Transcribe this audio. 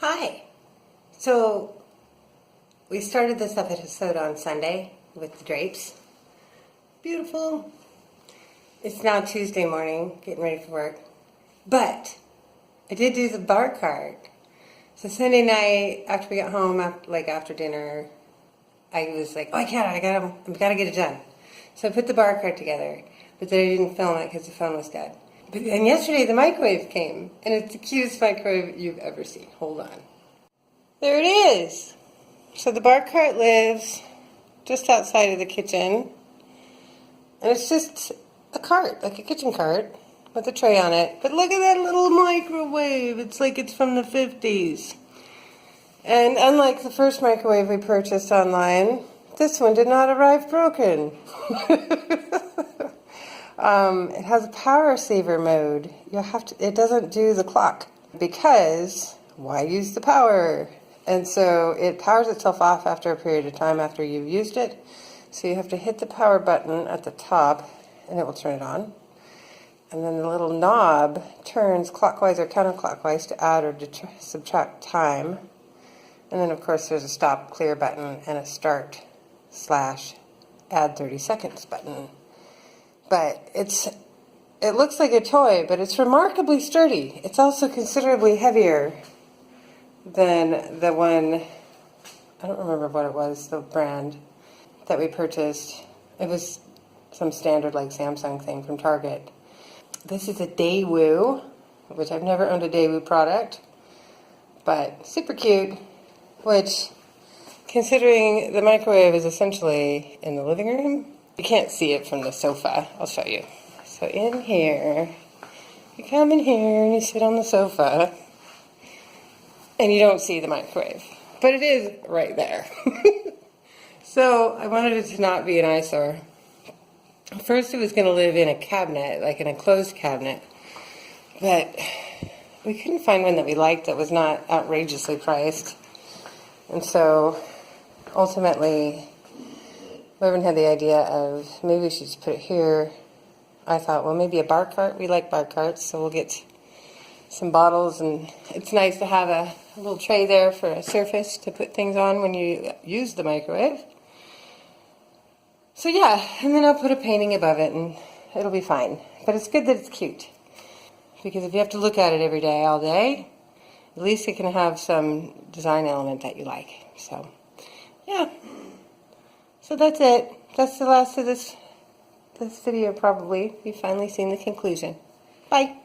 Hi. So we started this episode on Sunday with the drapes. Beautiful. It's now Tuesday morning, getting ready for work. But I did do the bar cart. So Sunday night, after we got home, after dinner, I was like, oh, I gotta get it done. So I put the bar cart together, but then I didn't film it because the phone was dead. But then yesterday the microwave came, and it's the cutest microwave you've ever seen. Hold on. There it is. So the bar cart lives just outside of the kitchen, and it's just a cart, like a kitchen cart, with a tray on it. But look at that little microwave. It's like it's from the 50s. And unlike the first microwave we purchased online, this one did not arrive broken. It has a power saver mode. It doesn't do the clock because why use the power? And so it powers itself off after a period of time after you've used it. So you have to hit the power button at the top and it will turn it on. And then the little knob turns clockwise or counterclockwise to add or subtract time. And then of course there's a stop clear button and a start / add 30 seconds button. But it looks like a toy, but it's remarkably sturdy. It's also considerably heavier than the one, I don't remember what it was, the brand that we purchased. It was some standard like Samsung thing from Target. This is a Daewoo, which I've never owned a Daewoo product, but super cute, which, considering the microwave is essentially in the living room, you can't see it from the sofa. I'll show you. So in here, you come in here and you sit on the sofa, and you don't see the microwave, but it is right there. So I wanted it to not be an eyesore. First it was going to live in a cabinet, like an enclosed cabinet, but we couldn't find one that we liked that was not outrageously priced. And so ultimately Mervyn had the idea of maybe we should just put it here. I thought, well, maybe a bar cart. We like bar carts, so we'll get some bottles, and it's nice to have a little tray there for a surface to put things on when you use the microwave. So yeah, and then I'll put a painting above it and it'll be fine. But it's good that it's cute, because if you have to look at it every day, all day, at least it can have some design element that you like. So yeah, so that's it. That's the last of this video probably. You've finally seen the conclusion. Bye.